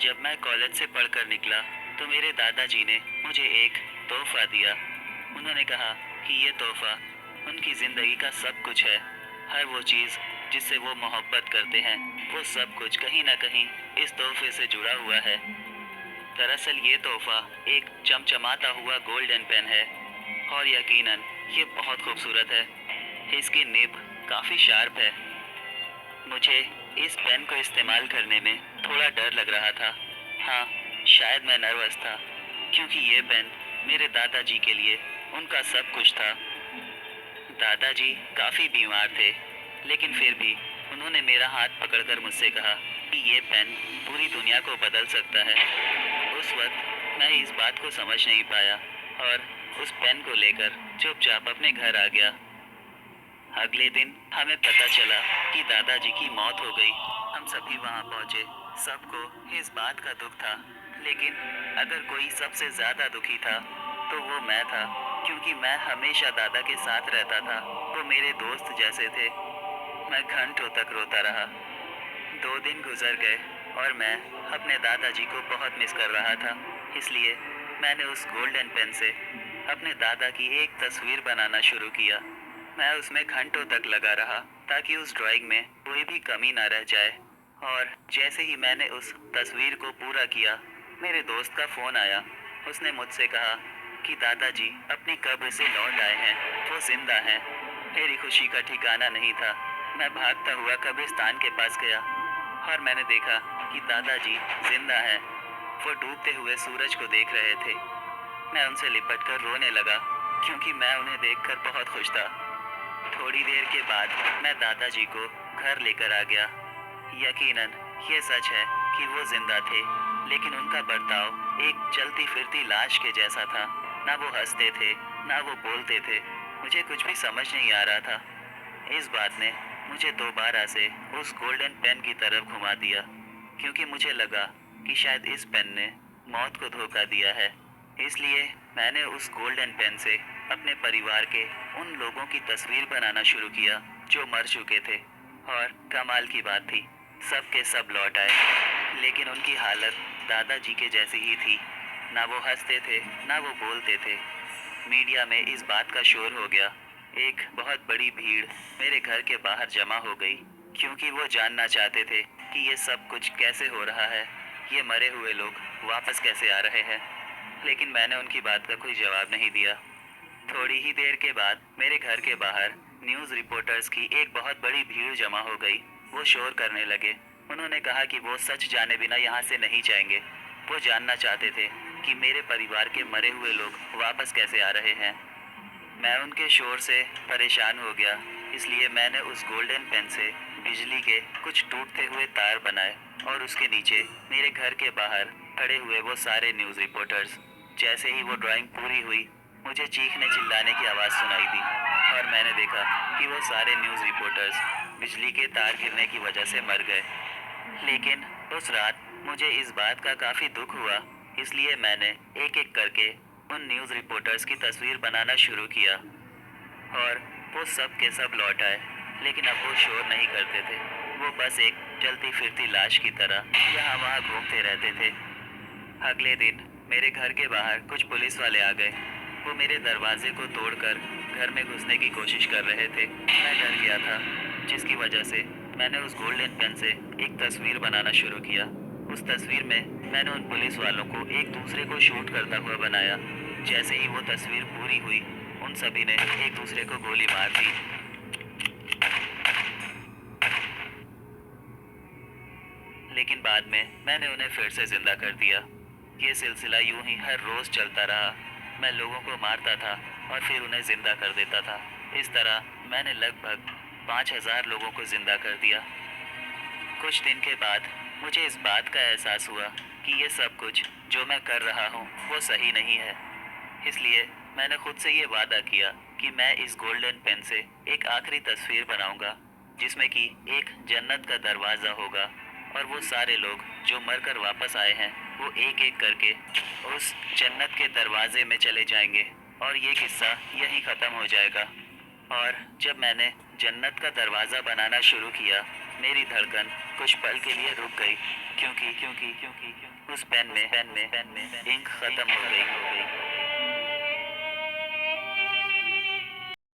जब मैं कॉलेज से पढ़कर निकला तो मेरे दादाजी ने मुझे एक तोहफा दिया। उन्होंने कहा कि ये तोहफा उनकी ज़िंदगी का सब कुछ है। हर वो चीज़ जिससे वो मोहब्बत करते हैं, वो सब कुछ कहीं ना कहीं इस तोहफे से जुड़ा हुआ है। दरअसल ये तोहफा एक चमचमाता हुआ गोल्डन पेन है और यकीनन ये बहुत खूबसूरत है। इसकी निब काफ़ी शार्प है। मुझे इस पेन को इस्तेमाल करने में थोड़ा डर लग रहा था। हाँ, शायद मैं नर्वस था, क्योंकि ये पेन मेरे दादाजी के लिए उनका सब कुछ था। दादाजी काफ़ी बीमार थे, लेकिन फिर भी उन्होंने मेरा हाथ पकड़कर मुझसे कहा कि ये पेन पूरी दुनिया को बदल सकता है। उस वक्त मैं इस बात को समझ नहीं पाया और उस पेन को लेकर चुपचाप अपने घर आ गया। अगले दिन हमें पता चला कि दादाजी की मौत हो गई। हम सभी वहां पहुंचे। सबको इस बात का दुख था, लेकिन अगर कोई सबसे ज्यादा दुखी था तो वो मैं था, क्योंकि मैं हमेशा दादा के साथ रहता था। वो मेरे दोस्त जैसे थे। मैं घंटों तक रोता रहा। 2 दिन गुजर गए और मैं अपने दादाजी को बहुत मिस कर रहा था। इसलिए मैंने उस गोल्डन पेन से अपने दादा की एक तस्वीर बनाना शुरू किया। मैं उसमें घंटों तक लगा रहा ताकि उस ड्राइंग में कोई भी कमी ना रह जाए। और जैसे ही मैंने उस तस्वीर को पूरा किया, मेरे दोस्त का फ़ोन आया। उसने मुझसे कहा कि दादाजी अपनी कब्र से लौट आए हैं, वो जिंदा हैं। मेरी खुशी का ठिकाना नहीं था। मैं भागता हुआ कब्रिस्तान के पास गया और मैंने देखा कि दादाजी जिंदा हैं। वो डूबते हुए सूरज को देख रहे थे। मैं उनसे लिपटकर रोने लगा, क्योंकि मैं उन्हें देखकर बहुत खुश था। थोड़ी देर के बाद मैं दादाजी को घर लेकर आ गया। यकीनन ये सच है कि वो जिंदा थे, लेकिन उनका बर्ताव एक चलती फिरती लाश के जैसा था। ना वो हंसते थे, ना वो बोलते थे। मुझे कुछ भी समझ नहीं आ रहा था। इस बात ने मुझे दोबारा से उस गोल्डन पेन की तरफ घुमा दिया, क्योंकि मुझे लगा कि शायद इस पेन ने मौत को धोखा दिया है। इसलिए मैंने उस गोल्डन पेन से अपने परिवार के उन लोगों की तस्वीर बनाना शुरू किया जो मर चुके थे। और कमाल की बात थी, सब के सब लौट आए, लेकिन उनकी हालत दादाजी के जैसी ही थी। ना वो हंसते थे, ना वो बोलते थे। मीडिया में इस बात का शोर हो गया। एक बहुत बड़ी भीड़ मेरे घर के बाहर जमा हो गई, क्योंकि वो जानना चाहते थे कि ये सब कुछ कैसे हो रहा है, ये मरे हुए लोग वापस कैसे आ रहे हैं। लेकिन मैंने उनकी बात का कोई जवाब नहीं दिया। थोड़ी ही देर के बाद मेरे घर के बाहर न्यूज़ रिपोर्टर्स की एक बहुत बड़ी भीड़ जमा हो गई। वो शोर करने लगे। उन्होंने कहा कि वो सच जाने बिना यहाँ से नहीं जाएंगे। वो जानना चाहते थे कि मेरे परिवार के मरे हुए लोग वापस कैसे आ रहे हैं। मैं उनके शोर से परेशान हो गया, इसलिए मैंने उस गोल्डन पेन से बिजली के कुछ टूटते हुए तार बनाए और उसके नीचे मेरे घर के बाहर खड़े हुए वो सारे न्यूज़ रिपोर्टर्स। जैसे ही वो ड्राइंग पूरी हुई, मुझे चीखने चिल्लाने की आवाज़ सुनाई दी और मैंने देखा कि वो सारे न्यूज़ रिपोर्टर्स बिजली के तार गिरने की वजह से मर गए। लेकिन उस रात मुझे इस बात का काफ़ी दुख हुआ, इसलिए मैंने एक एक करके उन न्यूज़ रिपोर्टर्स की तस्वीर बनाना शुरू किया। और वो सब के सब लौट आए, लेकिन अब वो शोर नहीं करते थे। वो बस एक चलती फिरती लाश की तरह यहाँ वहाँ घूमते रहते थे। अगले दिन मेरे घर के बाहर कुछ पुलिस वाले आ गए। वो मेरे दरवाजे को तोड़कर घर में घुसने की कोशिश कर रहे थे। मैं डर गया था, जिसकी वजह से मैंने उस गोल्डन पेन से एक तस्वीर बनाना शुरू किया। उस तस्वीर में मैंने उन पुलिस वालों को एक दूसरे को शूट करता हुआ बनाया। जैसे ही वो तस्वीर पूरी हुई, उन सभी ने एक दूसरे को गोली मार दी। लेकिन बाद में मैंने उन्हें फिर से जिंदा कर दिया। ये सिलसिला यूं ही हर रोज चलता रहा। मैं लोगों को मारता था और फिर उन्हें जिंदा कर देता था। इस तरह मैंने लगभग 5,000 लोगों को जिंदा कर दिया। कुछ दिन के बाद मुझे इस बात का एहसास हुआ कि ये सब कुछ जो मैं कर रहा हूँ वो सही नहीं है। इसलिए मैंने खुद से ये वादा किया कि मैं इस गोल्डन पेन से एक आखिरी तस्वीर बनाऊंगा, जिसमें कि एक जन्नत का दरवाज़ा होगा और वो सारे लोग जो मरकर वापस आए हैं वो एक एक करके उस जन्नत के दरवाजे में चले जाएंगे और ये किस्सा यहीं ख़त्म हो जाएगा। और जब मैंने जन्नत का दरवाज़ा बनाना शुरू किया मेरी धड़कन कुछ पल के लिए रुक गई, क्योंकि उस पेन में इंक खत्म हो गई।